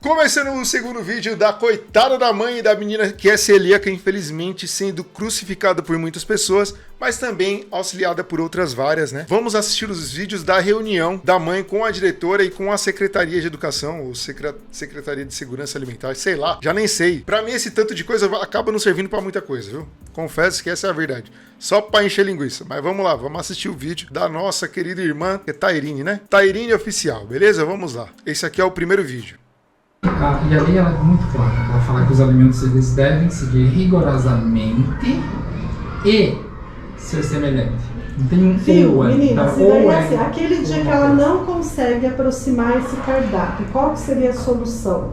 Começando o segundo vídeo da coitada da mãe e da menina que é celíaca, infelizmente sendo crucificada por muitas pessoas, mas também auxiliada por outras várias, né? Vamos assistir os vídeos da reunião da mãe com a diretora e com a Secretaria de Educação, ou Secretaria de Segurança Alimentar, sei lá, já nem sei. Pra mim esse tanto de coisa acaba não servindo pra muita coisa, viu? Confesso que essa é a verdade. Só pra encher linguiça. Mas vamos lá, vamos assistir o vídeo da nossa querida irmã, que é Tairine, né? Tairine Oficial, beleza? Vamos lá. Esse aqui é o primeiro vídeo. E a lei ela é muito clara, ela fala que os alimentos eles devem seguir rigorosamente e ser semelhante. Não tem um Viu, ou menina, então, se daí ou assim, aquele dia que ela coisa. não consegue aproximar esse cardápio, qual que seria a solução?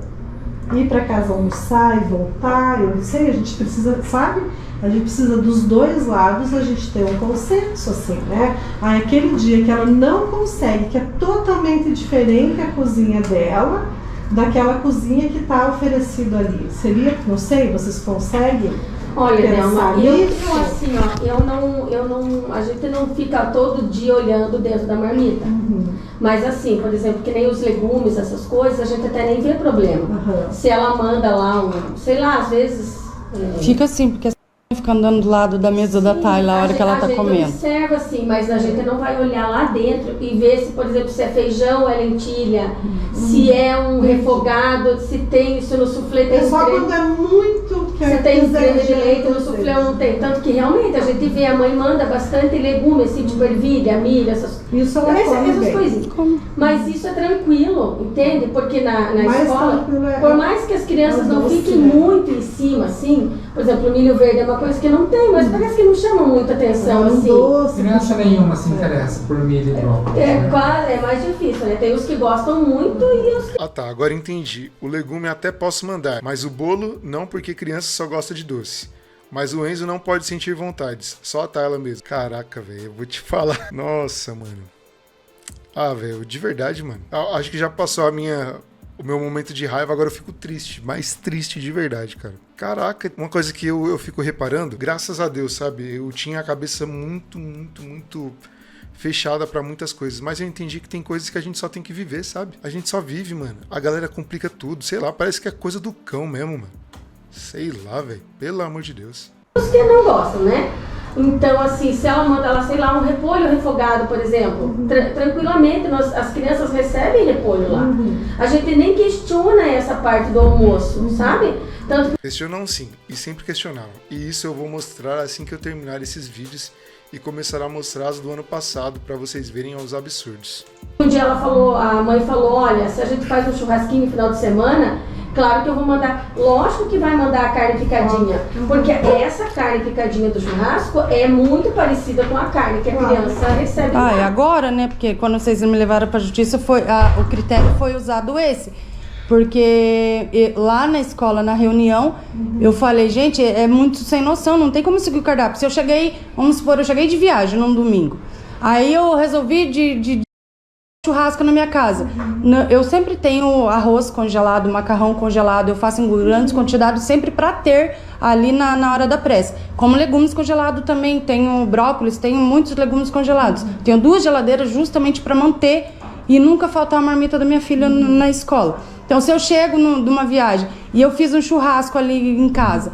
Ir para casa almoçar e voltar? Eu não sei, a gente precisa, sabe? A gente precisa dos dois lados, a gente ter um consenso, assim, né? Aí aquele dia que ela não consegue, que é totalmente diferente a cozinha dela, daquela cozinha que está oferecido ali. Seria, não sei, vocês conseguem? Olha, Delma, eu nisso? assim, ó, eu não, a gente não fica todo dia olhando dentro da marmita. Mas assim, por exemplo, que nem os legumes, essas coisas, a gente até nem vê problema. Se ela manda lá sei lá, às vezes... Fica assim, porque fica andando do lado da mesa da Tayla a hora que ela tá comendo. A gente observa assim, mas a gente não vai olhar lá dentro e ver se, por exemplo, se é feijão ou é lentilha, se é um refogado, se tem isso no suflê. Tem É só quando é muito... Se tem creme de leite no suflê ou não tem. Tanto que realmente a gente vê, a mãe manda bastante legume, assim, tipo ervilha, milho, essas coisinhas. Mas isso é tranquilo, entende? Porque na escola, por mais que as crianças não fiquem muito em cima, assim, por exemplo, o milho verde é uma coisa que não tem, mas parece que não chama muita atenção, assim. Criança nenhuma se interessa por milho e brócolis. É mais difícil, né? Tem os que gostam muito e os que... Ah tá, agora entendi. O legume até posso mandar, mas o bolo não, porque criança só gosta de doce. Mas o Enzo não pode sentir vontades, só a Tayla mesmo. Caraca, velho, eu vou te falar. Nossa, mano. Ah, velho, de verdade, mano. Acho que já passou o meu momento de raiva, agora eu fico triste. Mais triste de verdade, cara. Caraca, uma coisa que eu fico reparando, graças a Deus, sabe? Eu tinha a cabeça muito fechada pra muitas coisas, mas eu entendi que tem coisas que a gente só tem que viver, sabe? A gente só vive, mano. A galera complica tudo, sei lá, parece que é coisa do cão mesmo, mano. Sei lá, velho. Pelo amor de Deus. Os que não gostam, né? Então, assim, se ela manda lá, sei lá, um repolho refogado, por exemplo, tranquilamente, as crianças recebem repolho lá. A gente nem questiona essa parte do almoço, sabe? Tanto... Questionam sim, e sempre questionaram. E isso eu vou mostrar assim que eu terminar esses vídeos e começar a mostrar as do ano passado para vocês verem os absurdos. Um dia a mãe falou, olha, se a gente faz um churrasquinho no final de semana, claro que eu vou mandar, lógico que vai mandar a carne picadinha, porque essa carne picadinha do churrasco é muito parecida com a carne que a criança recebe. E agora, né, porque quando vocês me levaram pra justiça, o critério foi usado esse. Porque lá na escola, na reunião, eu falei, gente, é muito sem noção, não tem como seguir o cardápio. Se eu cheguei, vamos supor, eu cheguei de viagem num domingo, aí eu resolvi de churrasco na minha casa. Eu sempre tenho arroz congelado, macarrão congelado, eu faço em grandes quantidades sempre para ter ali na hora da pressa. Como legumes congelados também, tenho brócolis, tenho muitos legumes congelados. Tenho 2 geladeiras justamente para manter e nunca faltar a marmita da minha filha na escola. Então, se eu chego de uma viagem e eu fiz um churrasco ali em casa,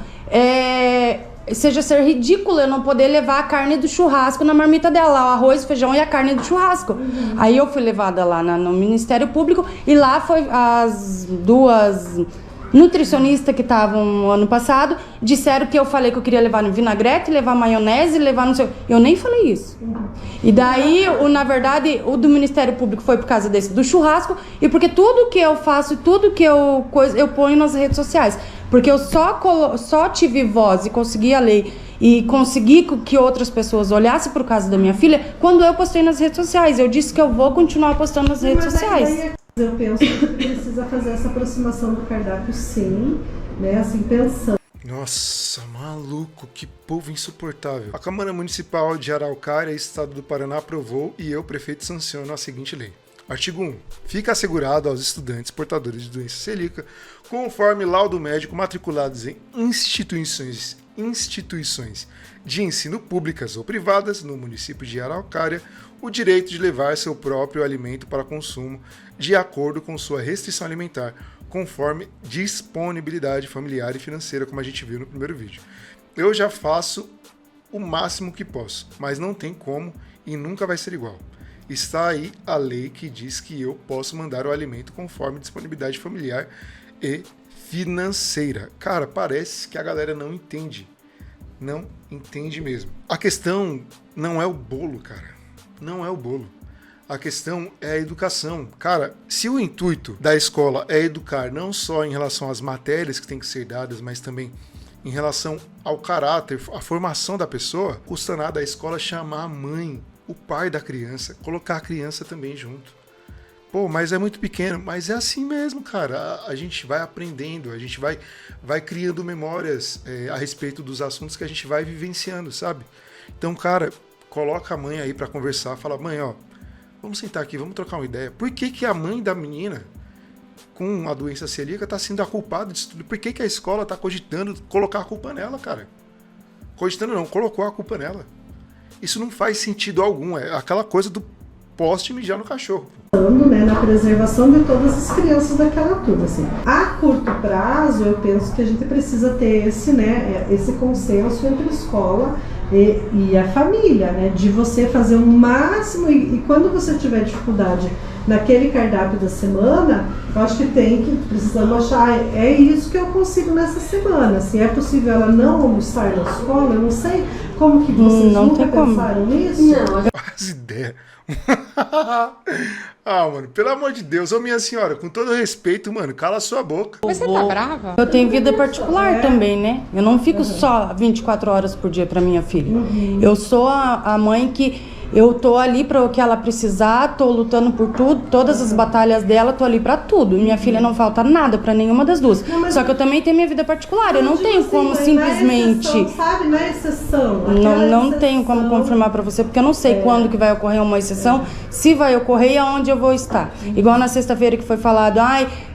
seja ser ridículo eu não poder levar a carne do churrasco na marmita dela, o arroz, o feijão e a carne do churrasco. Aí eu fui levada lá no Ministério Público e lá foi as 2 nutricionistas que estavam ano passado, disseram que eu falei que eu queria levar no vinagrete, levar maionese, levar no seu... Eu nem falei isso. E daí, na verdade, o do Ministério Público foi por causa do churrasco e porque tudo que eu faço, tudo que eu ponho nas redes sociais. Porque eu só tive voz e consegui a lei e consegui que outras pessoas olhassem para o caso da minha filha quando eu postei nas redes sociais. Eu disse que eu vou continuar postando nas redes sociais. Eu penso que precisa fazer essa aproximação do cardápio, sim, né? Assim, pensando. Nossa, maluco, que povo insuportável. A Câmara Municipal de Araucária, Estado do Paraná, aprovou e eu, prefeito, sanciono a seguinte lei. Artigo 1. Fica assegurado aos estudantes portadores de doença celíaca, conforme laudo médico matriculados em instituições de ensino públicas ou privadas no município de Araucária, o direito de levar seu próprio alimento para consumo de acordo com sua restrição alimentar, conforme disponibilidade familiar e financeira, como a gente viu no primeiro vídeo. Eu já faço o máximo que posso, mas não tem como e nunca vai ser igual. Está aí a lei que diz que eu posso mandar o alimento conforme disponibilidade familiar e financeira. Cara, parece que a galera não entende. Não entende mesmo. A questão não é o bolo, cara. Não é o bolo. A questão é a educação. Cara, se o intuito da escola é educar não só em relação às matérias que têm que ser dadas, mas também em relação ao caráter, a formação da pessoa, custa nada a escola chamar a mãe, o pai da criança, colocar a criança também junto. Pô, mas é muito pequeno. Mas é assim mesmo, cara. A gente vai aprendendo, a gente vai criando memórias a respeito dos assuntos que a gente vai vivenciando, sabe? Então, cara, coloca a mãe aí pra conversar. Fala, mãe, ó, vamos sentar aqui, vamos trocar uma ideia. Por que que a mãe da menina com a doença celíaca tá sendo a culpada disso tudo? Por que que a escola tá cogitando colocar a culpa nela, cara? Cogitando não, colocou a culpa nela. Isso não faz sentido algum. É aquela coisa do poste mijar no cachorro. Né, na preservação de todas as crianças daquela turma. Assim. A curto prazo, eu penso que a gente precisa ter esse consenso entre a escola e a família, né, de você fazer o máximo e quando você tiver dificuldade naquele cardápio da semana, eu acho que precisamos achar, é isso que eu consigo nessa semana. Se é possível ela não almoçar na escola, eu não sei como que vocês nunca pensaram nisso. Não, As ideias. Ah, mano, pelo amor de Deus, ô minha senhora, com todo respeito, mano, cala a sua boca. Mas você tá brava? Eu tenho vida particular também, né? Eu não fico só 24 horas por dia pra minha filha. Eu sou a mãe que eu tô ali para o que ela precisar, tô lutando por tudo, todas as batalhas dela, tô ali para tudo. Minha filha não falta nada para nenhuma das duas. Não, só que eu também tenho minha vida particular, eu não tenho assim, como simplesmente... Na exceção, sabe? Na exceção. Não tenho como confirmar para você, porque eu não sei quando que vai ocorrer uma exceção, se vai ocorrer e aonde eu vou estar. Igual na sexta-feira que foi falado,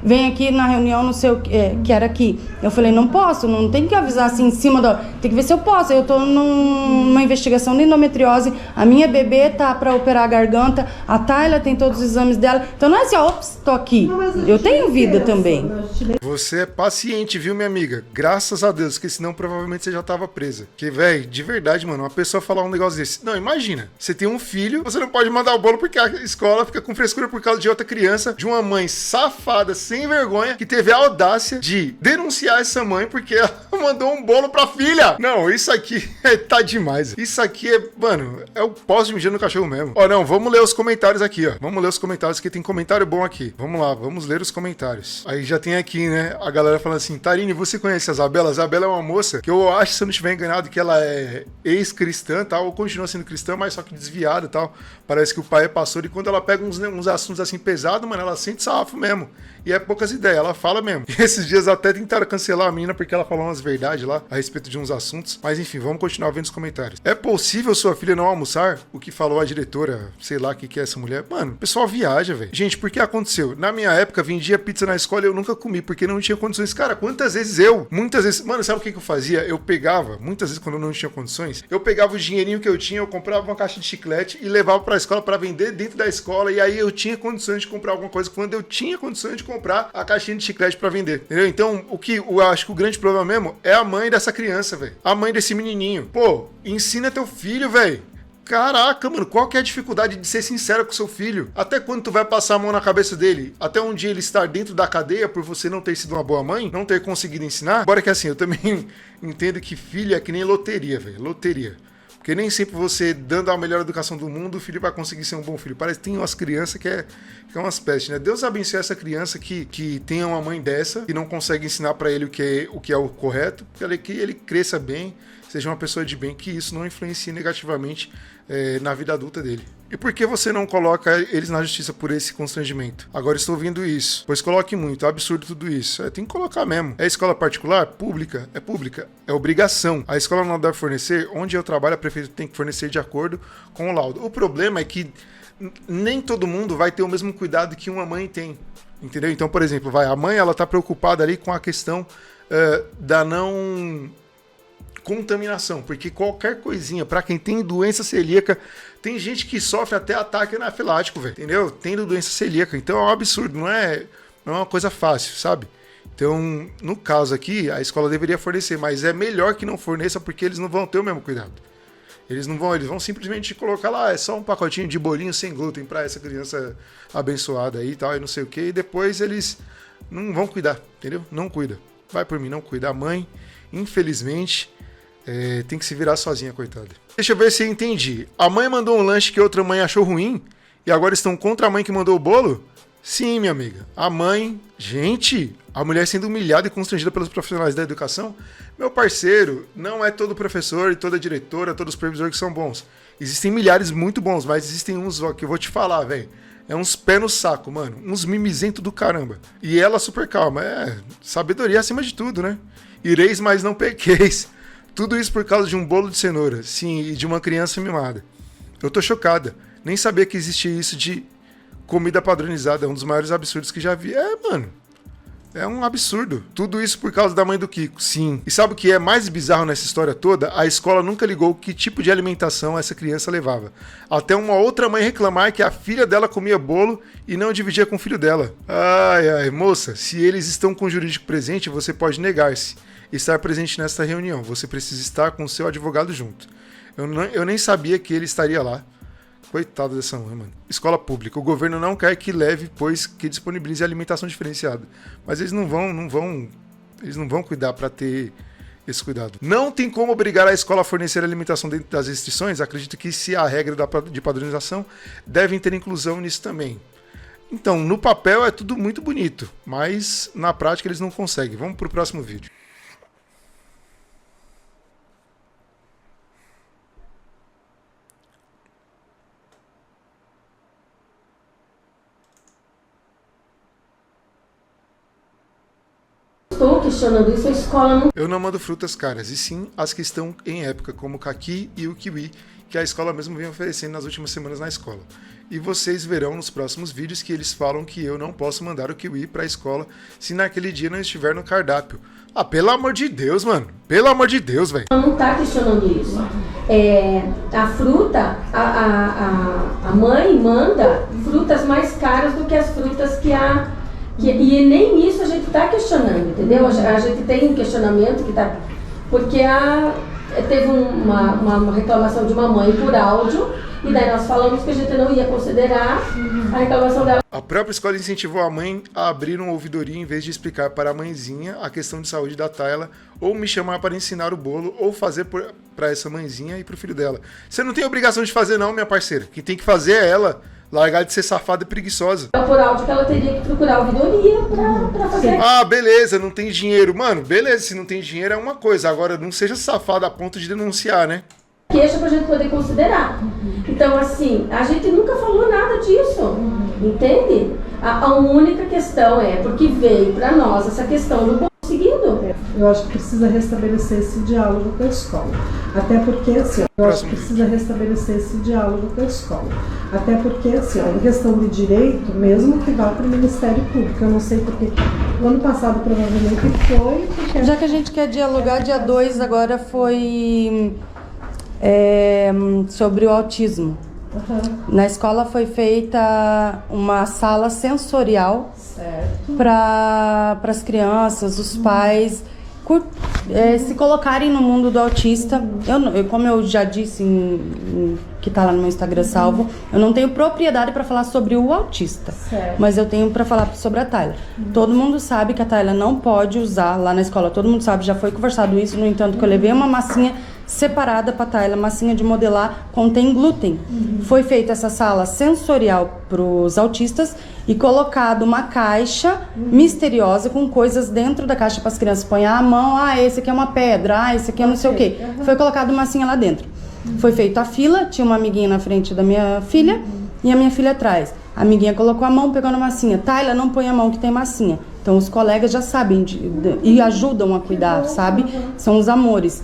vem aqui na reunião, não sei o que era aqui. Eu falei, não posso, não tem que avisar assim em cima da... Tem que ver se eu posso. Eu tô numa investigação de endometriose, a minha bebê tá para operar a garganta, a Tayla tem todos os exames dela. Então não é assim, ops, tô aqui. Não, eu tenho vida também. Você é paciente, viu, minha amiga? Graças a Deus, porque senão provavelmente você já tava presa. Porque, velho, de verdade, mano, uma pessoa falar um negócio desse. Não, imagina, você tem um filho, você não pode mandar o bolo porque a escola fica com frescura por causa de outra criança, de uma mãe safada, sem vergonha, que teve a audácia de denunciar essa mãe porque ela mandou um bolo pra filha. Não, isso aqui tá demais. Isso aqui mano, é o poste mijando no cachorro mesmo. Ó, não, vamos ler os comentários aqui, ó. Vamos ler os comentários, que tem comentário bom aqui. Vamos lá, vamos ler os comentários. Aí já tem aqui, né, a galera falando assim, Tarine, você conhece a Isabela? A Isabela é uma moça que eu acho, se eu não estiver enganado, que ela é ex-cristã, tal, ou continua sendo cristã, mas só que desviada e tal. Parece que o pai é pastor e quando ela pega uns assuntos assim pesados, mano, ela sente safo mesmo. E é poucas ideias, ela fala mesmo. E esses dias até tentaram cancelar a menina porque ela falou umas verdades lá a respeito de uns assuntos. Mas enfim, vamos continuar vendo os comentários. É possível sua filha não almoçar? O que falou a diretora, sei lá o que é essa mulher. Mano, o pessoal viaja, velho. Gente, por que aconteceu? Na minha época, vendia pizza na escola e eu nunca comi, porque não tinha condições. Cara, quantas vezes muitas vezes, mano, sabe o que eu fazia? Eu pegava, muitas vezes quando eu não tinha condições, eu pegava o dinheirinho que eu tinha, eu comprava uma caixa de chiclete e levava pra escola pra vender dentro da escola, e aí eu tinha condições de comprar alguma coisa quando eu tinha condições de comprar a caixinha de chiclete pra vender, entendeu? Então, eu acho que o grande problema mesmo é a mãe dessa criança, velho. A mãe desse menininho. Pô, ensina teu filho, velho. Caraca, mano, qual que é a dificuldade de ser sincero com seu filho? Até quando tu vai passar a mão na cabeça dele? Até um dia ele estar dentro da cadeia por você não ter sido uma boa mãe? Não ter conseguido ensinar? Embora que assim, eu também entendo que filho é que nem loteria, velho. Loteria. Porque nem sempre você, dando a melhor educação do mundo, o filho vai conseguir ser um bom filho. Parece que tem umas crianças que é umas pestes, né? Deus abençoe essa criança que tenha uma mãe dessa, que não consegue ensinar pra ele o que é o correto, que ele cresça bem, seja uma pessoa de bem, que isso não influencie negativamente na vida adulta dele. E por que você não coloca eles na justiça por esse constrangimento? Agora estou ouvindo isso. Pois coloque muito, é absurdo tudo isso. Tem que colocar mesmo. É escola particular? Pública. É pública. É obrigação. A escola não deve fornecer, onde eu trabalho, a prefeitura tem que fornecer de acordo com o laudo. O problema é que nem todo mundo vai ter o mesmo cuidado que uma mãe tem. Entendeu? Então, por exemplo, a mãe ela tá preocupada ali com a questão da não contaminação, porque qualquer coisinha, pra quem tem doença celíaca, tem gente que sofre até ataque anafilático, velho, entendeu? Tendo doença celíaca, então é um absurdo, não é não é uma coisa fácil, sabe? Então, no caso aqui, a escola deveria fornecer, mas é melhor que não forneça porque eles não vão ter o mesmo cuidado. Eles vão simplesmente colocar lá, é só um pacotinho de bolinho sem glúten para essa criança abençoada aí e tal, e não sei o que, e depois eles não vão cuidar, entendeu? Não cuida. Vai por mim, não cuida. A mãe, infelizmente, tem que se virar sozinha, coitada. Deixa eu ver se eu entendi. A mãe mandou um lanche que outra mãe achou ruim e agora estão contra a mãe que mandou o bolo? Sim, minha amiga. A mãe... Gente, a mulher sendo humilhada e constrangida pelos profissionais da educação. Meu parceiro, não é todo professor e toda diretora, todos os supervisores que são bons. Existem milhares muito bons, mas existem uns, ó, que eu vou te falar, velho. É uns pés no saco, mano. Uns mimizentos do caramba. E ela super calma. Sabedoria acima de tudo, né? Ireis, mas não pequeis. Tudo isso por causa de um bolo de cenoura. Sim, e de uma criança mimada. Eu tô chocada. Nem sabia que existia isso de comida padronizada. É um dos maiores absurdos que já vi. Mano. É um absurdo. Tudo isso por causa da mãe do Kiko. Sim. E sabe o que é mais bizarro nessa história toda? A escola nunca ligou que tipo de alimentação essa criança levava. Até uma outra mãe reclamar que a filha dela comia bolo e não dividia com o filho dela. Ai, moça, se eles estão com o jurídico presente, você pode negar-se. Estar presente nesta reunião. Você precisa estar com o seu advogado junto. Eu nem sabia que ele estaria lá. Coitado dessa mãe, mano. Escola pública. O governo não quer que leve, pois que disponibilize alimentação diferenciada. Mas eles não vão cuidar para ter esse cuidado. Não tem como obrigar a escola a fornecer alimentação dentro das restrições. Acredito que se a regra de padronização devem ter inclusão nisso também. Então, no papel é tudo muito bonito, mas na prática eles não conseguem. Vamos pro próximo vídeo. Estou questionando isso, a escola não... Eu não mando frutas caras, e sim as que estão em época, como o caqui e o kiwi, que a escola mesmo vem oferecendo nas últimas semanas na escola. E vocês verão nos próximos vídeos que eles falam que eu não posso mandar o kiwi para a escola se naquele dia não estiver no cardápio. Pelo amor de Deus, mano. Pelo amor de Deus, velho. Não tá questionando isso. A fruta, a mãe manda frutas mais caras do que as frutas e nem isso a gente está questionando, entendeu? A gente tem um questionamento que tá... Porque teve uma reclamação de uma mãe por áudio, e daí nós falamos que a gente não ia considerar a reclamação dela. A própria escola incentivou a mãe a abrir uma ouvidoria em vez de explicar para a mãezinha a questão de saúde da Tayla, ou me chamar para ensinar o bolo, ou fazer para essa mãezinha e para o filho dela. Você não tem obrigação de fazer não, minha parceira. Quem tem que fazer é ela. Largar de ser safada e preguiçosa. Por áudio que ela teria que procurar a ouvidoria pra fazer. Beleza, não tem dinheiro. Mano, beleza, se não tem dinheiro é uma coisa. Agora, não seja safada a ponto de denunciar, né? Queixa pra gente poder considerar. Então, assim, a gente nunca falou nada disso. Entende? A única questão porque veio pra nós essa questão do bolo seguido. Eu acho que precisa restabelecer esse diálogo com a escola. Até porque, assim, Até porque, assim, em questão de direito, mesmo que vá para o Ministério Público, eu não sei porque no ano passado provavelmente foi... Porque... Já que a gente quer dialogar, dia 2 agora foi sobre o autismo. Uhum. Na escola foi feita uma sala sensorial para as crianças, os pais se colocarem no mundo do autista. Como eu já disse, que está lá no meu Instagram salvo, eu não tenho propriedade para falar sobre o autista, mas eu tenho para falar sobre a Tayla. Todo mundo sabe que a Tayla não pode usar lá na escola, todo mundo sabe, já foi conversado isso, no entanto que eu levei uma massinha separada para a Tayla, massinha de modelar, contém glúten. Foi feita essa sala sensorial para os autistas e colocado uma caixa misteriosa com coisas dentro da caixa para as crianças. Põe a mão, esse aqui é uma pedra, esse aqui é não sei o quê. Foi colocado massinha lá dentro. Foi feita a fila, tinha uma amiguinha na frente da minha filha e a minha filha atrás. A amiguinha colocou a mão, pegou na massinha. Tayla, não põe a mão que tem massinha. Então os colegas já sabem e ajudam a cuidar, sabe? São os amores.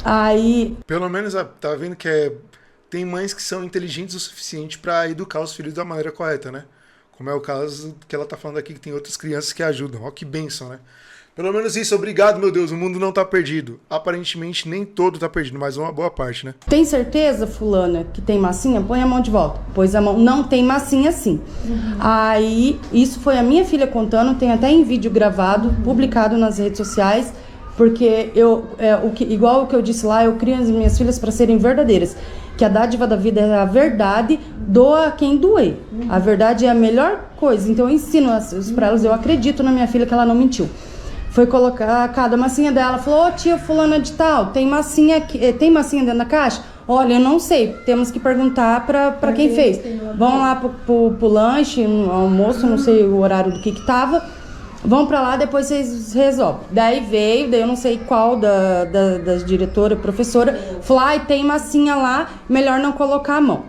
Aí... Pelo menos tá vendo que tem mães que são inteligentes o suficiente para educar os filhos da maneira correta, né? Como é o caso que ela tá falando aqui, que tem outras crianças que ajudam. Ó que bênção, né? Pelo menos isso, obrigado, meu Deus, o mundo não tá perdido. Aparentemente nem todo tá perdido, mas uma boa parte, né? Tem certeza, fulana, que tem massinha? Põe a mão de volta. Pôs a mão, não tem massinha sim. Aí, isso foi a minha filha contando, tem até em vídeo gravado, publicado nas redes sociais, porque igual o que eu disse lá, eu crio as minhas filhas para serem verdadeiras. Que a dádiva da vida é a verdade, doa quem doer. A verdade é a melhor coisa. Então eu ensino isso para elas, eu acredito na minha filha que ela não mentiu. Foi colocar cada massinha dela, falou, tia fulana de tal, tem massinha dentro da caixa? Olha, eu não sei, temos que perguntar para quem fez. Vão lá pro lanche, no almoço, não sei o horário do que tava, vão pra lá, depois vocês resolvem. Daí eu não sei qual das diretora, professora, falou, tem massinha lá, melhor não colocar a mão.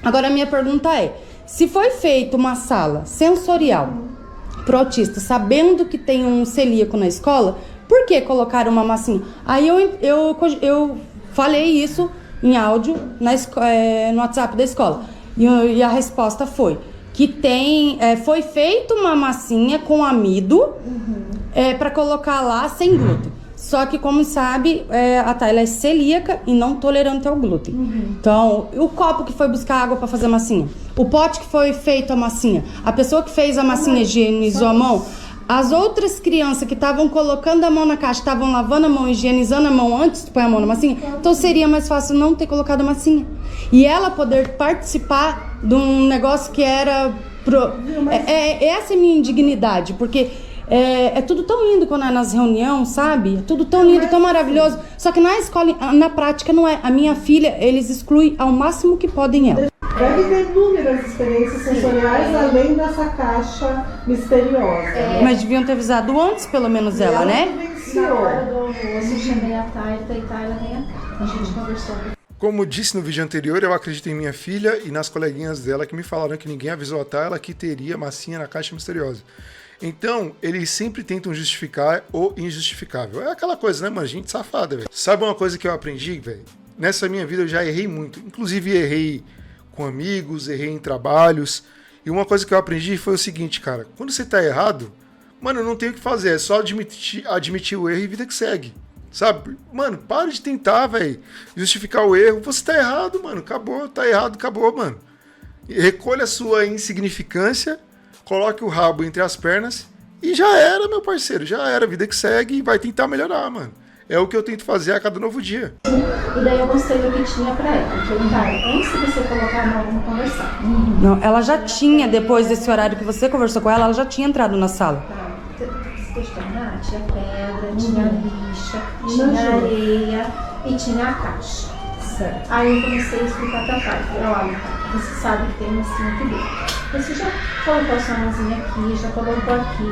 Agora a minha pergunta é, se foi feita uma sala sensorial pro autista, sabendo que tem um celíaco na escola, por que colocaram uma massinha? Aí eu falei isso em áudio no WhatsApp da escola. E a resposta foi que foi feita uma massinha com amido para colocar lá sem glúten. Só que, como sabe, a Tayla é celíaca e não tolerante ao glúten. Então, o copo que foi buscar água para fazer a massinha, o pote que foi feito a massinha, a pessoa que fez a massinha higienizou a mão, as outras crianças que estavam colocando a mão na caixa, estavam lavando a mão, higienizando a mão antes de pôr a mão na massinha, então seria mais fácil não ter colocado a massinha. E ela poder participar de um negócio que era... essa é a minha indignidade, porque... É tudo tão lindo quando é nas reuniões, sabe? É tudo tão lindo, tão maravilhoso. Só que na escola, na prática, não é. A minha filha, eles excluem ao máximo que podem ela. Deve ter inúmeras experiências sensoriais além dessa caixa misteriosa. Mas deviam ter avisado antes, pelo menos ela, né? Na hora do almoço, chamei a Tayla e Tayla vem cá. A gente conversou. Como disse no vídeo anterior, eu acredito em minha filha e nas coleguinhas dela que me falaram que ninguém avisou a Tayla que teria massinha na caixa misteriosa. Então, eles sempre tentam justificar o injustificável. É aquela coisa, né, mano? Gente safada, velho. Sabe uma coisa que eu aprendi, velho? Nessa minha vida eu já errei muito. Inclusive, errei com amigos, errei em trabalhos. E uma coisa que eu aprendi foi o seguinte, cara. Quando você tá errado, mano, não tem o que fazer. É só admitir o erro e vida que segue. Sabe? Mano, para de tentar, velho, justificar o erro. Você tá errado, mano. Acabou. Tá errado, acabou, mano. Recolha a sua insignificância, coloque o rabo entre as pernas e já era, meu parceiro. Já era. Vida que segue e vai tentar melhorar, mano. É o que eu tento fazer a cada novo dia. E daí eu mostrei o que tinha pra ela. Falei, cara, antes de você colocar a mão, vamos conversar. Não, ela já tinha, depois desse horário que você conversou com ela já tinha entrado na sala. Tinha pedra, tinha lixa, tinha areia e tinha a caixa. Certo. Aí eu comecei a explicar pra pai. Falei, olha, você sabe que tem uma massinha aqui dentro. Você já colocou a sua mãozinha aqui, já colocou aqui,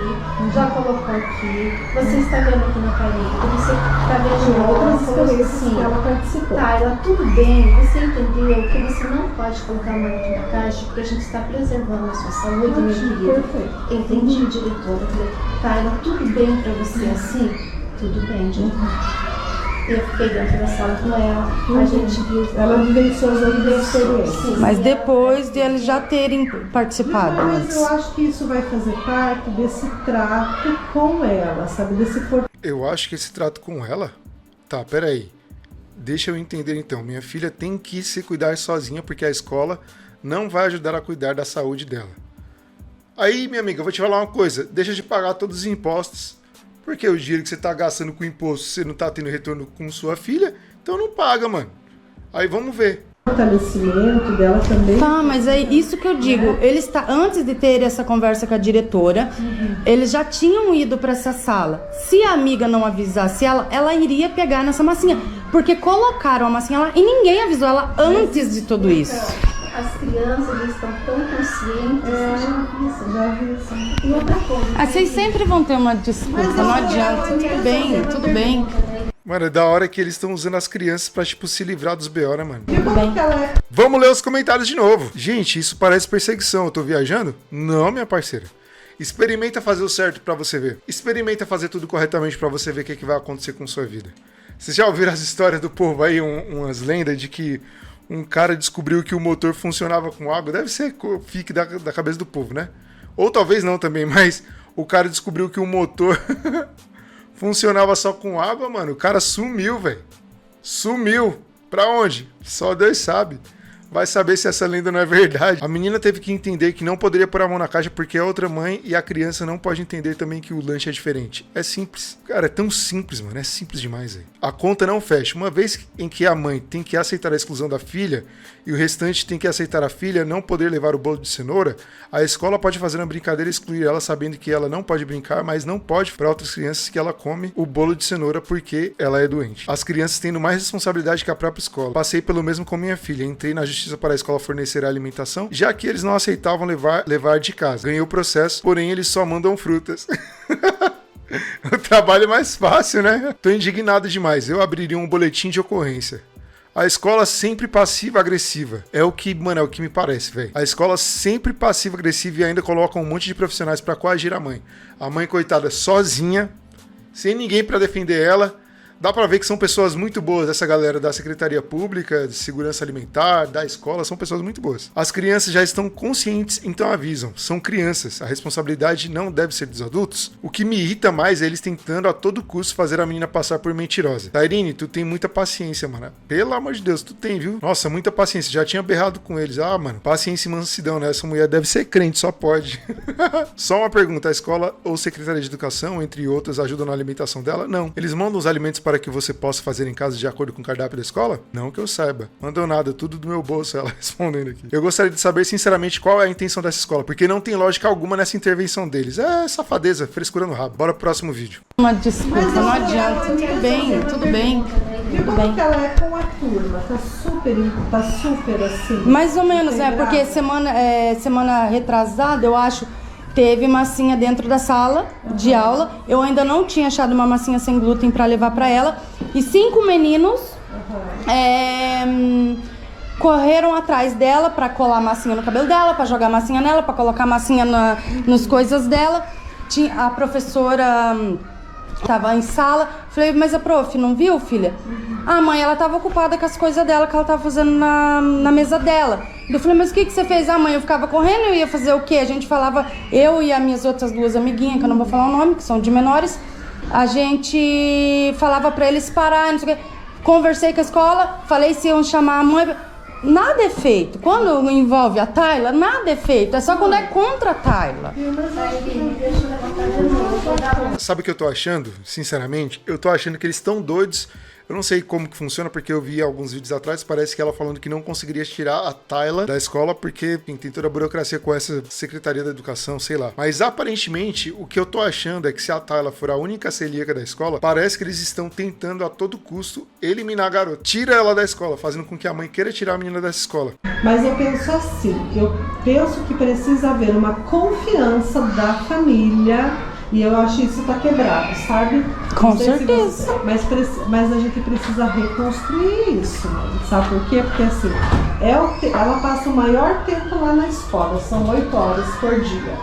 já colocou aqui. Você está vendo aqui na parede, você está vendo outras experiências que ela participou. Tá, ela, tudo bem, você entendeu que você não pode colocar a mão aqui na caixa porque a gente está preservando a sua saúde, meu querido. Entendi, diretora. Tá, ela, tudo bem para você assim? Tudo bem, diretora. Eu fiquei dentro da sala com ela, a gente viu. Ela vivenciou as outras experiências. Mas depois de eles já terem participado. Mas eu acho que isso vai fazer parte desse trato com ela, sabe? Eu acho que esse trato com ela... Tá, peraí. Deixa eu entender então. Minha filha tem que se cuidar sozinha porque a escola não vai ajudar a cuidar da saúde dela. Aí, minha amiga, eu vou te falar uma coisa. Deixa de pagar todos os impostos. Porque o dinheiro que você tá gastando com imposto, você não tá tendo retorno com sua filha, então não paga, mano. Aí vamos ver. O fortalecimento dela também. Tá, mas é isso que eu digo. Eles antes de ter essa conversa com a diretora, eles já tinham ido pra essa sala. Se a amiga não avisasse ela iria pegar nessa massinha. Porque colocaram a massinha lá e ninguém avisou ela antes de tudo isso. As crianças estão tão conscientes. Já vi isso. E outra coisa. Vocês sempre vão ter uma desculpa, não adianta. Tudo bem. Mano, é da hora que eles estão usando as crianças pra, tipo, se livrar dos B.O., né, mano? E como que ela é? Vamos ler os comentários de novo. Gente, isso parece perseguição. Eu tô viajando? Não, minha parceira. Experimenta fazer o certo pra você ver. Experimenta fazer tudo corretamente pra você ver o que vai acontecer com sua vida. Vocês já ouviram as histórias do povo aí, umas lendas de que um cara descobriu que o motor funcionava com água? Deve ser fique da cabeça do povo, né? Ou talvez não também, mas o cara descobriu que o motor Funcionava só com água, mano. O cara sumiu, velho. Sumiu. Pra onde? Só Deus sabe. Vai saber se essa lenda não é verdade. A menina teve que entender que não poderia pôr a mão na caixa porque é outra mãe e a criança não pode entender também que o lanche é diferente. É simples. Cara, é tão simples, mano. É simples demais, velho. A conta não fecha. Uma vez em que a mãe tem que aceitar a exclusão da filha e o restante tem que aceitar a filha não poder levar o bolo de cenoura, a escola pode fazer uma brincadeira e excluir ela sabendo que ela não pode brincar, mas não pode para outras crianças que ela come o bolo de cenoura porque ela é doente. As crianças tendo mais responsabilidade que a própria escola. Passei pelo mesmo com minha filha. Entrei na justiça para a escola fornecer a alimentação, já que eles não aceitavam levar de casa. Ganhei o processo, porém eles só mandam frutas. O trabalho é mais fácil, né? Tô indignado demais. Eu abriria um boletim de ocorrência. A escola sempre passiva-agressiva. É o que me parece, velho. A escola sempre passiva-agressiva e ainda coloca um monte de profissionais pra coagir a mãe. A mãe, coitada, sozinha, sem ninguém pra defender ela. Dá pra ver que são pessoas muito boas, essa galera da Secretaria Pública, de Segurança Alimentar, da escola, são pessoas muito boas. As crianças já estão conscientes, então avisam. São crianças, a responsabilidade não deve ser dos adultos. O que me irrita mais é eles tentando a todo custo fazer a menina passar por mentirosa. Tairine, tu tem muita paciência, mano. Pelo amor de Deus, tu tem, viu? Nossa, muita paciência. Já tinha berrado com eles. Ah, mano, paciência e mansidão, né? Essa mulher deve ser crente, só pode. Só uma pergunta, a escola ou Secretaria de Educação, entre outras, ajudam na alimentação dela? Não. Eles mandam os alimentos para que você possa fazer em casa de acordo com o cardápio da escola? Não que eu saiba. Mandou nada, tudo do meu bolso, ela respondendo aqui. Eu gostaria de saber, sinceramente, qual é a intenção dessa escola, porque não tem lógica alguma nessa intervenção deles. É safadeza, frescura no rabo. Bora pro próximo vídeo. Uma desculpa, não adianta. Tudo bem, tudo bem. E como que ela é com a turma? Tá super assim? Mais ou menos, né? Porque semana retrasada, eu acho, teve massinha dentro da sala de aula. Eu ainda não tinha achado uma massinha sem glúten para levar para ela. E 5 meninos correram atrás dela para colar massinha no cabelo dela, para jogar massinha nela, para colocar massinha nas coisas dela. A professora tava em sala. Falei, mas a prof, não viu, filha? Ah, mãe, ela tava ocupada com as coisas dela que ela tava fazendo na mesa dela. Eu falei, mas o que você fez? Ah, mãe, eu ficava correndo, eu ia fazer o quê? A gente falava, eu e as minhas outras 2 amiguinhas, que eu não vou falar o nome, que são de menores, a gente falava pra eles parar, não sei o quê. Conversei com a escola, falei se iam chamar a mãe. Nada é feito. Quando envolve a Tayla, nada é feito. É só quando é contra a Tayla. Sabe o que eu tô achando? Sinceramente, eu tô achando que eles estão doidos. Eu não sei como que funciona, porque eu vi alguns vídeos atrás, parece que ela falando que não conseguiria tirar a Tayla da escola, porque enfim, tem toda a burocracia com essa Secretaria da Educação, sei lá. Mas aparentemente, o que eu tô achando é que se a Tayla for a única celíaca da escola, parece que eles estão tentando a todo custo eliminar a garota. Tira ela da escola, fazendo com que a mãe queira tirar a menina dessa escola. Mas eu penso assim, eu penso que precisa haver uma confiança da família. E eu acho que isso tá quebrado, sabe? Com certeza. Mas a gente precisa reconstruir isso, sabe por quê? Porque assim, ela passa o maior tempo lá na escola, são 8 horas por dia,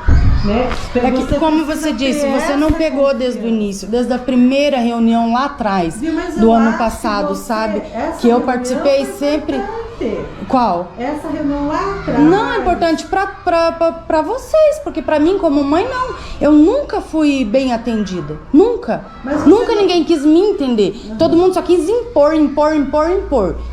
né? É que, como você disse, você não pegou desde o início, desde a primeira reunião lá atrás, do ano passado, sabe? Que eu participei sempre... Qual? Essa reunião lá atrás. Não, é importante pra vocês, porque pra mim como mãe não. Eu nunca fui bem atendida. Nunca. Nunca ninguém quis me entender. Todo mundo só quis impor.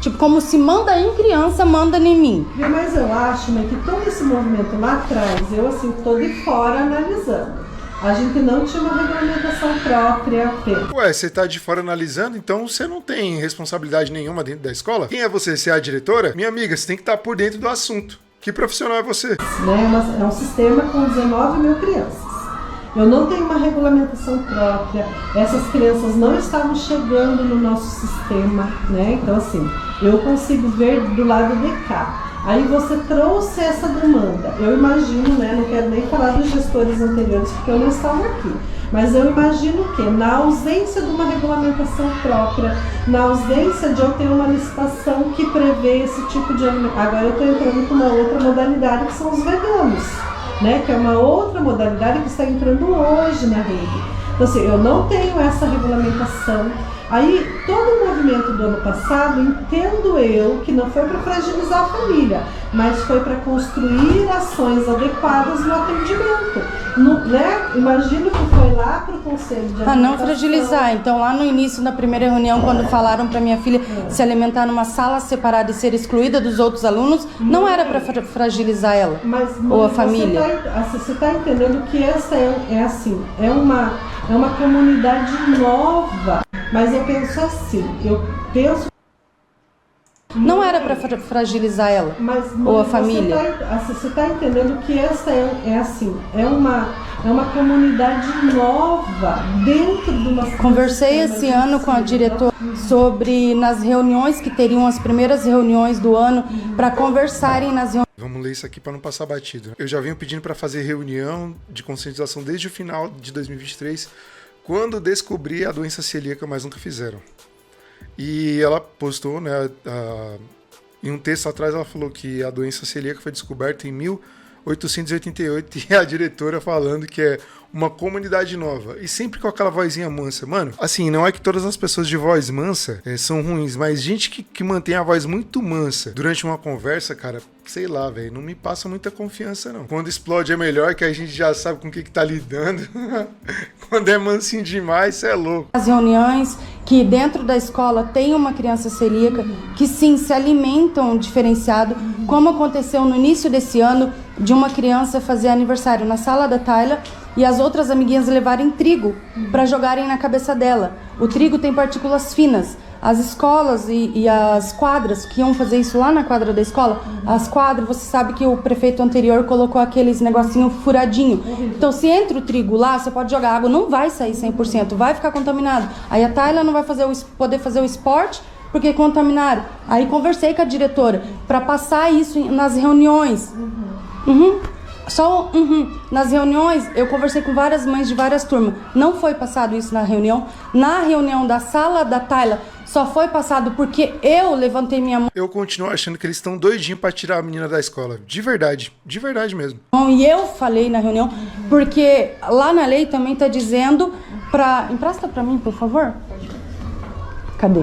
Tipo, como se manda em criança, manda em mim. Mas eu acho, né, que todo esse movimento lá atrás, eu assim, tô de fora analisando. A gente não tinha uma regulamentação própria. Ué, você tá de fora analisando, então você não tem responsabilidade nenhuma dentro da escola? Quem é você? Você é a diretora? Minha amiga, você tem que estar por dentro do assunto. Que profissional é você? Né, é um sistema com 19 mil crianças. Eu não tenho uma regulamentação própria. Essas crianças não estavam chegando no nosso sistema, né? Então, assim, eu consigo ver do lado de cá. Aí você trouxe essa demanda. Eu imagino, né, não quero nem falar dos gestores anteriores, porque eu não estava aqui. Mas eu imagino que, na ausência de uma regulamentação própria, na ausência de eu ter uma licitação que prevê esse tipo de alimento. Agora eu estou entrando com uma outra modalidade, que são os veganos, né, que é uma outra modalidade que está entrando hoje na rede. Então, assim, eu não tenho essa regulamentação. Aí, todo o movimento do ano passado, entendo eu, que não foi para fragilizar a família, mas foi para construir ações adequadas no atendimento. Né? Imagino que foi lá para o Conselho de Alimentação. Não fragilizar. Então, lá no início, na primeira reunião, quando falaram para minha filha se alimentar numa sala separada e ser excluída dos outros alunos, não era para fragilizar ela ou a família. Você está entendendo que essa é uma comunidade nova, mas eu penso não era para fragilizar ela ou a família. Você está entendendo que essa é uma comunidade nova dentro de uma... Conversei esse ano com a diretora sobre nas reuniões que teriam as primeiras reuniões do ano para conversarem nas reuniões. Vamos ler isso aqui para não passar batido. Eu já venho pedindo para fazer reunião de conscientização desde o final de 2023, quando descobri a doença celíaca, mas nunca fizeram. E ela postou, né, em um texto atrás, ela falou que a doença celíaca foi descoberta em 1888 e a diretora falando que é uma comunidade nova. E sempre com aquela vozinha mansa. Mano, assim, não é que todas as pessoas de voz mansa são ruins, mas gente que mantém a voz muito mansa durante uma conversa, cara, sei lá, velho, não me passa muita confiança, não. Quando explode é melhor, que a gente já sabe com o que tá lidando. Quando é mansinho demais, cê é louco. As reuniões que dentro da escola tem uma criança celíaca que sim, se alimentam diferenciado, como aconteceu no início desse ano, de uma criança fazer aniversário na sala da Tayla e as outras amiguinhas levarem trigo para jogarem na cabeça dela. O trigo tem partículas finas. As escolas e as quadras que iam fazer isso lá na quadra da escola, as quadras, você sabe que o prefeito anterior colocou aqueles negocinho furadinho. Então, se entra o trigo lá, você pode jogar água, não vai sair 100%, vai ficar contaminado. Aí a Tayla não vai poder fazer o esporte porque contaminaram. Aí conversei com a diretora para passar isso nas reuniões. Nas reuniões, eu conversei com várias mães de várias turmas. Não foi passado isso na reunião. Na reunião da sala da Tayla, só foi passado porque eu levantei minha mão. Eu continuo achando que eles estão doidinhos pra tirar a menina da escola. De verdade mesmo. E eu falei na reunião, porque lá na lei também tá dizendo pra... Empresta pra mim, por favor. Cadê?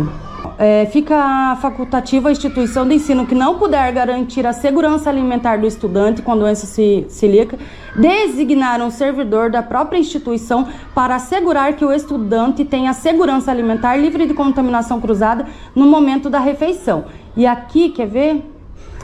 Fica facultativa a instituição de ensino que não puder garantir a segurança alimentar do estudante com doença celíaca, designar um servidor da própria instituição para assegurar que o estudante tenha segurança alimentar livre de contaminação cruzada no momento da refeição. E aqui, quer ver?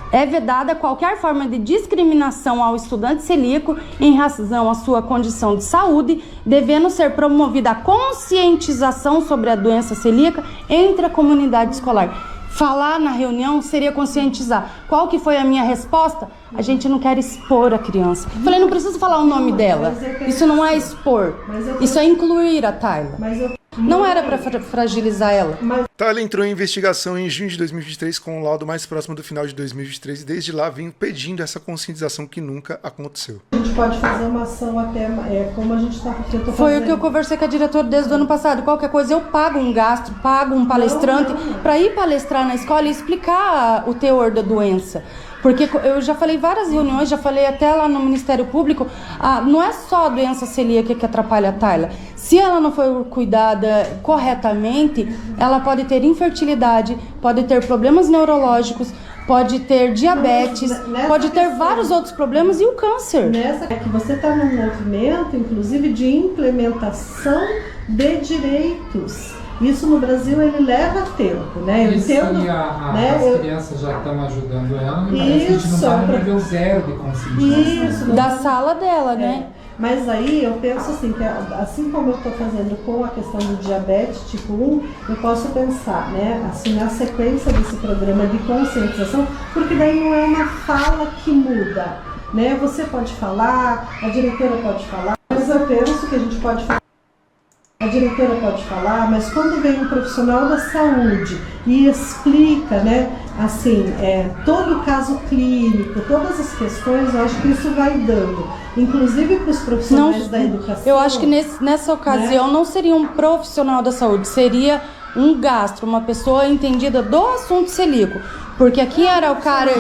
É vedada qualquer forma de discriminação ao estudante celíaco em razão à sua condição de saúde, devendo ser promovida a conscientização sobre a doença celíaca entre a comunidade escolar. Falar na reunião seria conscientizar. Qual que foi a minha resposta? A gente não quer expor a criança. Falei, não preciso falar o nome dela. Isso não é expor. Isso é incluir a Tayla. Não era para fragilizar ela. Tayla entrou em investigação em junho de 2023 com um laudo mais próximo do final de 2023 e desde lá vem pedindo essa conscientização que nunca aconteceu. A gente pode fazer uma ação até como a gente está fazendo. Foi o que eu conversei com a diretora desde o ano passado. Qualquer coisa eu pago um gasto, pago um palestrante para ir palestrar na escola e explicar o teor da doença. Porque eu já falei várias reuniões, já falei até lá no Ministério Público, não é só a doença celíaca que atrapalha a Tayla. Se ela não for cuidada corretamente, ela pode ter infertilidade, pode ter problemas neurológicos, pode ter diabetes, pode ter vários outros problemas e o câncer. É que você está num movimento, inclusive, de implementação de direitos. Isso no Brasil ele leva tempo, né? As crianças já estão ajudando ela, mas a gente não está no nível zero de conscientização. Da sala dela, né? Mas aí eu penso assim, que assim como eu estou fazendo com a questão do diabetes tipo 1, eu posso pensar, né, assim, na sequência desse programa de conscientização, porque daí não é uma fala que muda, né? Você pode falar, a diretora pode falar, mas eu penso que a gente pode falar. A diretora pode falar, mas quando vem um profissional da saúde e explica, né, assim, todo o caso clínico, todas as questões, eu acho que isso vai dando, inclusive para os profissionais da educação. Eu acho que nessa ocasião, né, não seria um profissional da saúde, seria um gastro, uma pessoa entendida do assunto celíaco. Porque aqui era o cara,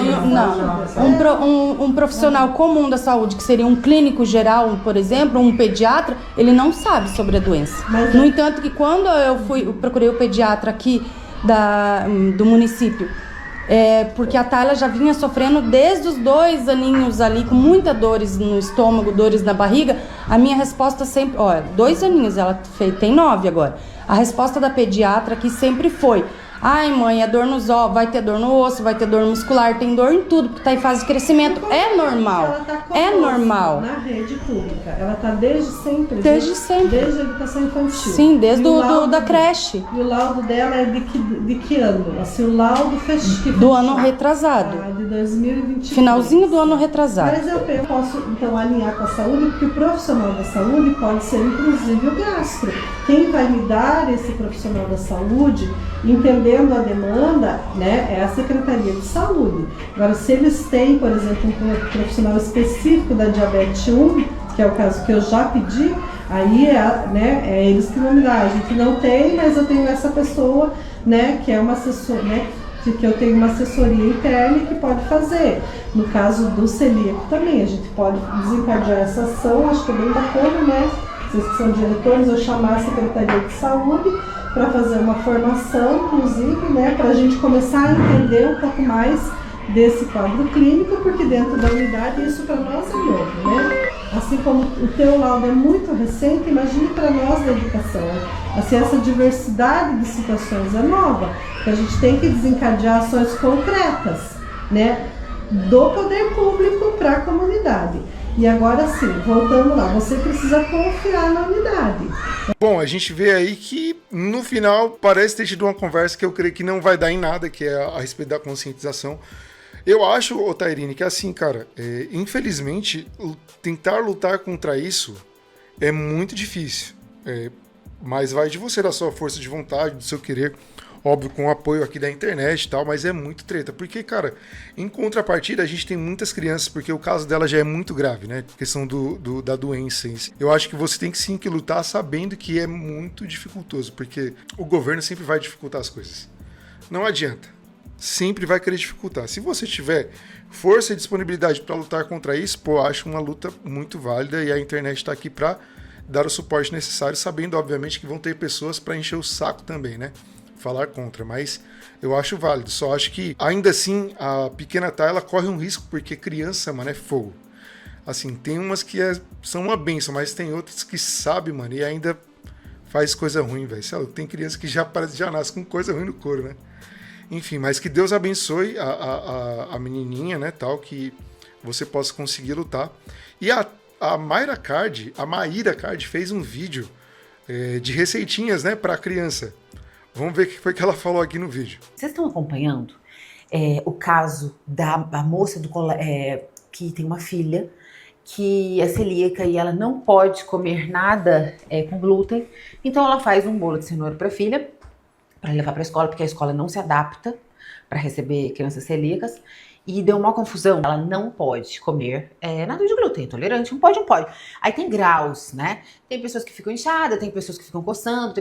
um profissional comum da saúde, que seria um clínico geral, por exemplo, um pediatra, ele não sabe sobre a doença. No entanto, que quando eu procurei o pediatra aqui do município, porque a Tayla já vinha sofrendo desde os 2 aninhos ali, com muitas dores no estômago, dores na barriga, a minha resposta sempre, 2 aninhos, ela tem 9 agora. A resposta da pediatra aqui sempre foi: ai, mãe, é dor nos ossos, vai ter dor no osso, vai ter dor muscular, tem dor em tudo, porque tá em fase de crescimento. É normal. É normal. Na rede pública. Ela tá desde sempre. Desde sempre. Desde a educação infantil. Sim, desde da creche. E o laudo dela é de que ano? Assim, o laudo do ano retrasado. De 2023. Finalzinho do ano retrasado. Mas eu posso, então, alinhar com a saúde, porque o profissional da saúde pode ser, inclusive, o gastro. Quem vai me dar esse profissional da saúde, entendendo a demanda, né, é a Secretaria de Saúde. Agora, se eles têm, por exemplo, um profissional específico da diabetes 1, que é o caso que eu já pedi, aí é eles que vão me dar. A gente não tem, mas eu tenho essa pessoa, né, que é uma assessora, né, que eu tenho uma assessoria interna que pode fazer. No caso do celíaco também, a gente pode desencadear essa ação, acho que é bem bacana, né? Vocês que são diretores, eu chamar a Secretaria de Saúde para fazer uma formação, inclusive, né, para a gente começar a entender um pouco mais desse quadro clínico, porque dentro da unidade isso para nós é novo, né? Assim como o teu laudo é muito recente, imagine para nós da educação. Assim, essa diversidade de situações é nova, que a gente tem que desencadear ações concretas, né, do poder público para a comunidade. E agora sim, voltando lá, você precisa confiar na unidade. Bom, a gente vê aí que no final parece ter tido uma conversa que eu creio que não vai dar em nada, que é a respeito da conscientização. Eu acho, Tairine, que assim, cara, infelizmente, tentar lutar contra isso é muito difícil. Mas vai de você, da sua força de vontade, do seu querer. Óbvio, com o apoio aqui da internet e tal, mas é muito treta. Porque, cara, em contrapartida, a gente tem muitas crianças, porque o caso dela já é muito grave, né? A questão da doença em si. Eu acho que você tem que sim que lutar sabendo que é muito dificultoso, porque o governo sempre vai dificultar as coisas. Não adianta. Sempre vai querer dificultar. Se você tiver força e disponibilidade para lutar contra isso, pô, acho uma luta muito válida e a internet está aqui para dar o suporte necessário, sabendo, obviamente, que vão ter pessoas para encher o saco também, né? Falar contra, mas eu acho válido. Só acho que, ainda assim, a pequena Tayla corre um risco, porque criança, mano, é fogo. Assim, tem umas que são uma benção, mas tem outras que sabe, mano, e ainda faz coisa ruim, velho. Tem criança que já nasce com coisa ruim no couro, né? Enfim, mas que Deus abençoe a menininha, né, tal, que você possa conseguir lutar. E a Maíra Card fez um vídeo de receitinhas, né, para criança. Vamos ver o que foi que ela falou aqui no vídeo. Vocês estão acompanhando o caso da moça que tem uma filha que é celíaca e ela não pode comer nada com glúten. Então ela faz um bolo de cenoura para a filha, para levar para a escola, porque a escola não se adapta para receber crianças celíacas. E deu uma confusão. Ela não pode comer nada de glúten, intolerante, não pode. Aí tem graus, né? Tem pessoas que ficam inchadas, tem pessoas que ficam coçando,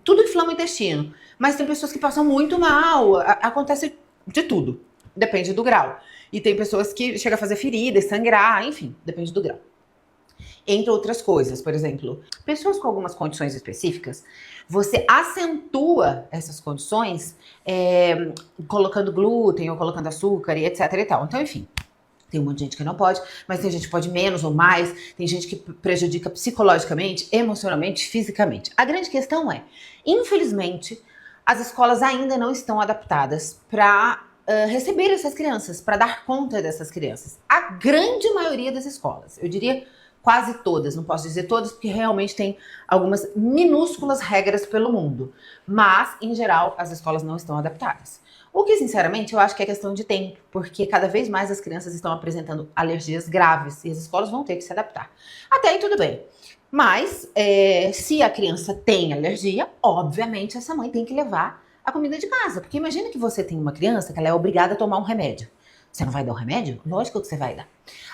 tudo inflama o intestino. Mas tem pessoas que passam muito mal, acontece de tudo, depende do grau. E tem pessoas que chegam a fazer ferida e sangrar, enfim, depende do grau. Entre outras coisas, por exemplo, pessoas com algumas condições específicas, você acentua essas condições colocando glúten ou colocando açúcar e etc e tal. Então, enfim, tem um monte de gente que não pode, mas tem gente que pode menos ou mais, tem gente que prejudica psicologicamente, emocionalmente, fisicamente. A grande questão é, infelizmente, as escolas ainda não estão adaptadas para receber essas crianças, para dar conta dessas crianças. A grande maioria das escolas, eu diria quase todas, não posso dizer todas, porque realmente tem algumas minúsculas regras pelo mundo. Mas, em geral, as escolas não estão adaptadas. O que, sinceramente, eu acho que é questão de tempo, porque cada vez mais as crianças estão apresentando alergias graves e as escolas vão ter que se adaptar. Até aí tudo bem. Mas, se a criança tem alergia, obviamente essa mãe tem que levar a comida de casa. Porque imagina que você tem uma criança que ela é obrigada a tomar um remédio. Você não vai dar o remédio? Lógico que você vai dar.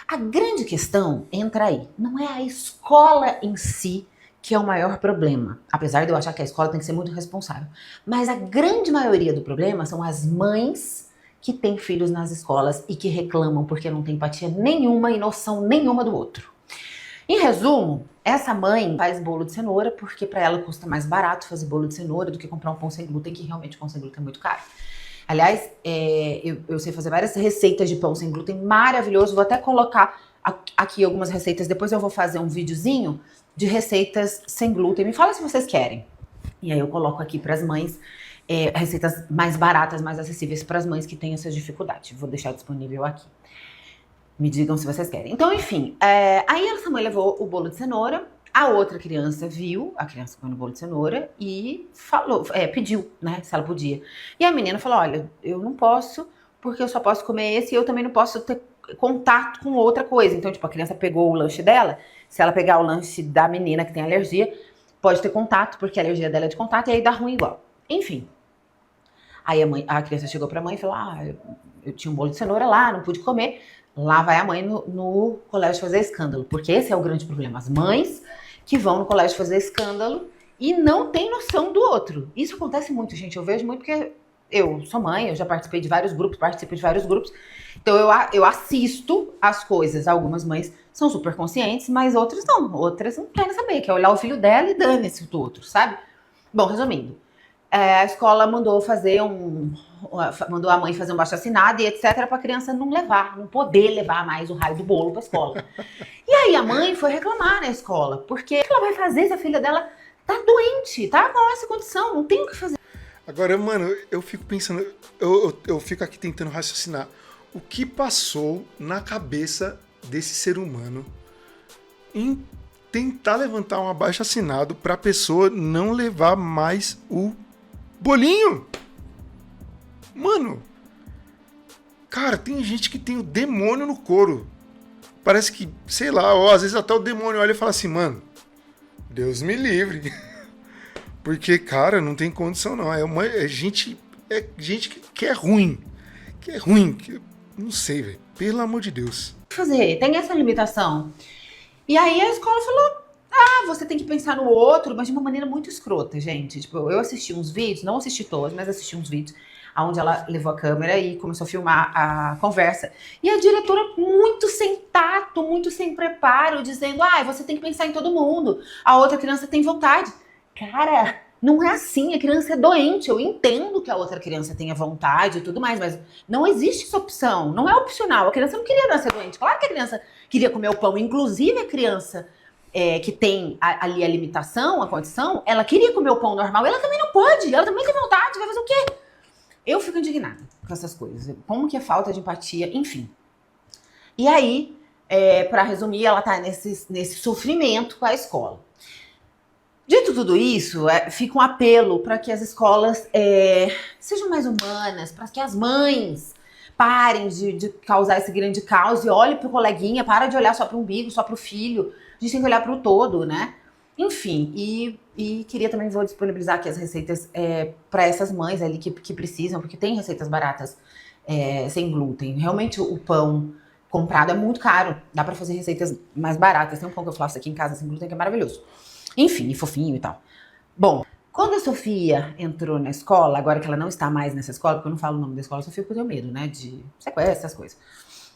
A grande questão entra aí. Não é a escola em si que é o maior problema. Apesar de eu achar que a escola tem que ser muito responsável. Mas a grande maioria do problema são as mães que têm filhos nas escolas e que reclamam porque não tem empatia nenhuma e noção nenhuma do outro. Em resumo, essa mãe faz bolo de cenoura porque para ela custa mais barato fazer bolo de cenoura do que comprar um pão sem glúten, que realmente o pão sem glúten é muito caro. Aliás, eu sei fazer várias receitas de pão sem glúten maravilhoso. Vou até colocar aqui algumas receitas. Depois eu vou fazer um videozinho de receitas sem glúten. Me fala se vocês querem. E aí eu coloco aqui para as mães receitas mais baratas, mais acessíveis para as mães que têm essa dificuldade. Vou deixar disponível aqui. Me digam se vocês querem. Então, enfim, aí essa mãe levou o bolo de cenoura. A outra criança viu a criança comendo bolo de cenoura e falou, pediu, né, se ela podia. E a menina falou, olha, eu não posso, porque eu só posso comer esse e eu também não posso ter contato com outra coisa. Então, tipo, a criança pegou o lanche dela, se ela pegar o lanche da menina que tem alergia, pode ter contato, porque a alergia dela é de contato, e aí dá ruim igual. Enfim. Aí a criança chegou pra mãe e falou, eu tinha um bolo de cenoura lá, não pude comer. Lá vai a mãe no colégio fazer escândalo, porque esse é o grande problema. As mães que vão no colégio fazer escândalo e não tem noção do outro. Isso acontece muito, gente. Eu vejo muito porque eu sou mãe, eu já participei de vários grupos, participo de vários grupos. Então eu assisto as coisas. Algumas mães são super conscientes, mas outras não. Outras não querem saber, quer olhar o filho dela e dane-se do outro, sabe? Bom, resumindo. A escola mandou mandou a mãe fazer um abaixo-assinado e etc. para a criança não poder levar mais o raio do bolo para a escola. E aí a mãe foi reclamar na escola, porque o que ela vai fazer se a filha dela tá doente, tá com essa condição, não tem o que fazer. Agora, mano, eu fico pensando, eu fico aqui tentando raciocinar. O que passou na cabeça desse ser humano em tentar levantar um abaixo-assinado pra pessoa não levar mais o bolinho? Mano, cara, tem gente que tem o demônio no couro. Parece que, sei lá, às vezes até o demônio olha e fala assim, mano, Deus me livre. Porque, cara, não tem condição não. É gente que é ruim. Não sei, velho. Pelo amor de Deus. Fazer, tem essa limitação. E aí a escola falou, você tem que pensar no outro, mas de uma maneira muito escrota, gente. Tipo, eu assisti uns vídeos, não assisti todos, mas assisti uns vídeos onde ela levou a câmera e começou a filmar a conversa. E a diretora muito sem tato, muito sem preparo, dizendo, você tem que pensar em todo mundo. A outra criança tem vontade. Cara, não é assim, a criança é doente. Eu entendo que a outra criança tenha vontade e tudo mais, mas não existe essa opção, não é opcional. A criança não queria nascer doente. Claro que a criança queria comer o pão, inclusive a criança que tem ali a limitação, a condição, ela queria comer o pão normal, ela também não pode, ela também tem vontade, vai fazer o quê? Eu fico indignada com essas coisas, como que é falta de empatia, enfim. E aí, pra resumir, ela tá nesse sofrimento com a escola. Dito tudo isso, fica um apelo para que as escolas sejam mais humanas, para que as mães parem de causar esse grande caos e olhem pro coleguinha, para de olhar só pro umbigo, só pro filho. A gente tem que olhar pro todo, né? Enfim, e queria também, vou disponibilizar aqui as receitas para essas mães ali que precisam, porque tem receitas baratas sem glúten. Realmente o pão comprado é muito caro, dá para fazer receitas mais baratas. Tem um pão que eu faço aqui em casa sem glúten que é maravilhoso. Enfim, e fofinho e tal. Bom, quando a Sofia entrou na escola, agora que ela não está mais nessa escola, porque eu não falo o nome da escola, Sofia, porque eu tenho medo, né, de sequestro, essas coisas.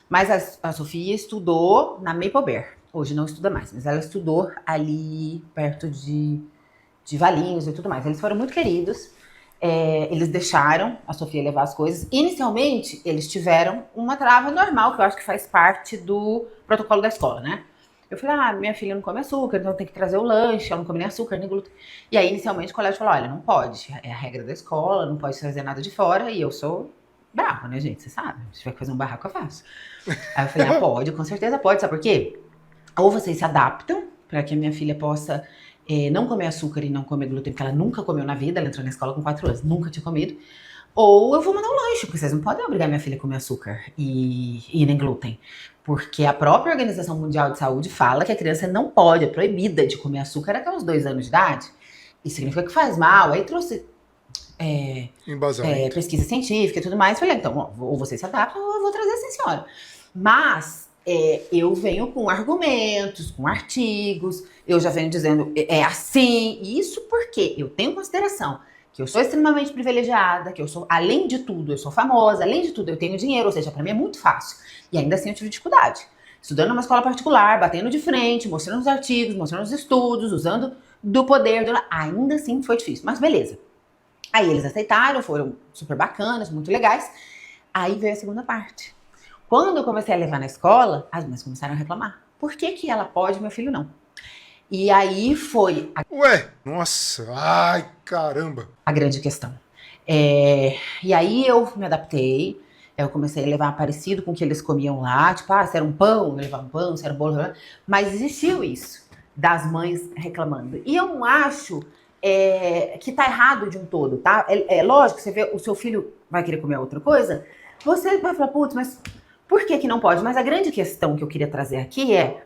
Mas a Sofia estudou na Maple Bear. Hoje não estuda mais, mas ela estudou ali perto de Valinhos e tudo mais. Eles foram muito queridos. Eles deixaram a Sofia levar as coisas. Inicialmente, eles tiveram uma trava normal, que eu acho que faz parte do protocolo da escola, né? Eu falei, minha filha não come açúcar, então tem que trazer o lanche, ela não come nem açúcar, nem glúten. E aí, inicialmente, o colégio falou, olha, não pode, é a regra da escola, não pode trazer nada de fora, e eu sou brava, né, gente, você sabe, se tiver que fazer um barraco, eu faço. Aí eu falei, pode, com certeza pode, sabe por quê? Ou vocês se adaptam, para que a minha filha possa não comer açúcar e não comer glúten, porque ela nunca comeu na vida, ela entrou na escola com 4 anos, nunca tinha comido, ou eu vou mandar um lanche, porque vocês não podem obrigar minha filha a comer açúcar e nem glúten. Porque a própria Organização Mundial de Saúde fala que a criança não pode, é proibida de comer açúcar até os 2 anos de idade. Isso significa que faz mal. Aí trouxe pesquisa científica e tudo mais. Falei, então, ou você se adapta ou eu vou trazer assim, senhora. Mas eu venho com argumentos, com artigos, eu já venho dizendo, é assim, e isso porque eu tenho consideração que eu sou extremamente privilegiada, que eu sou, além de tudo, eu sou famosa, além de tudo, eu tenho dinheiro, ou seja, pra mim é muito fácil. E ainda assim eu tive dificuldade. Estudando numa escola particular, batendo de frente, mostrando os artigos, mostrando os estudos, usando do poder, ainda assim foi difícil, mas beleza. Aí eles aceitaram, foram super bacanas, muito legais. Aí veio a segunda parte. Quando eu comecei a levar na escola, as mães começaram a reclamar. Por que que ela pode e meu filho não? E aí foi... Ué, nossa, ai, caramba. A grande questão. E aí eu me adaptei, eu comecei a levar parecido com o que eles comiam lá, tipo, se era um pão, eu levava um pão, se era um bolo, mas existiu isso, das mães reclamando. E eu não acho que tá errado de um todo, tá? É lógico, você vê, o seu filho vai querer comer outra coisa, você vai falar, putz, mas por que que não pode? Mas a grande questão que eu queria trazer aqui é,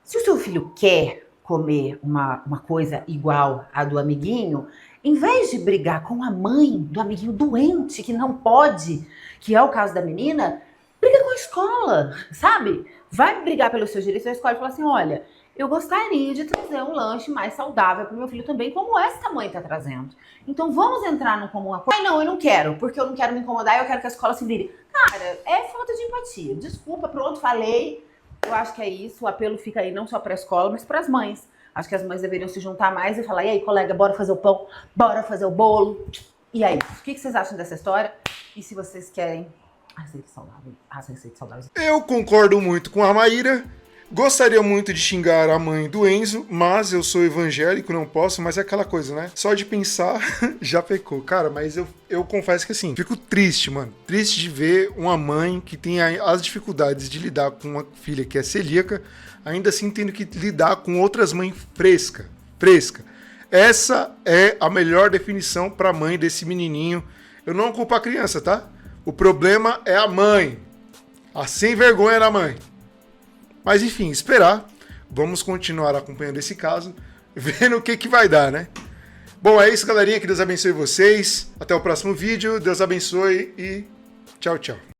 se o seu filho quer comer uma coisa igual a do amiguinho, em vez de brigar com a mãe do amiguinho doente, que não pode, que é o caso da menina, briga com a escola, sabe? Vai brigar pelos seus direitos da escola e falar assim, olha, eu gostaria de trazer um lanche mais saudável para o meu filho também, como esta mãe está trazendo. Então vamos entrar no comum acordo. Não, eu não quero, porque eu não quero me incomodar e eu quero que a escola se vire. Cara, é falta de empatia. Desculpa, pronto, falei. Eu acho que é isso, o apelo fica aí não só para a escola, mas para as mães. Acho que as mães deveriam se juntar mais e falar, e aí, colega, bora fazer o pão, bora fazer o bolo. E aí, o que vocês acham dessa história? E se vocês querem as receitas saudáveis? Eu concordo muito com a Maíra. Gostaria muito de xingar a mãe do Enzo, mas eu sou evangélico, não posso, mas é aquela coisa, né? Só de pensar, já pecou. Cara, mas eu confesso que assim, fico triste, mano. Triste de ver uma mãe que tem as dificuldades de lidar com uma filha que é celíaca, ainda assim tendo que lidar com outras mães fresca. Essa é a melhor definição pra mãe desse menininho. Eu não culpo a criança, tá? O problema é a mãe. A sem vergonha da mãe. Mas enfim, esperar. Vamos continuar acompanhando esse caso, vendo o que vai dar, né? Bom, é isso, galerinha. Que Deus abençoe vocês. Até o próximo vídeo. Deus abençoe e tchau, tchau.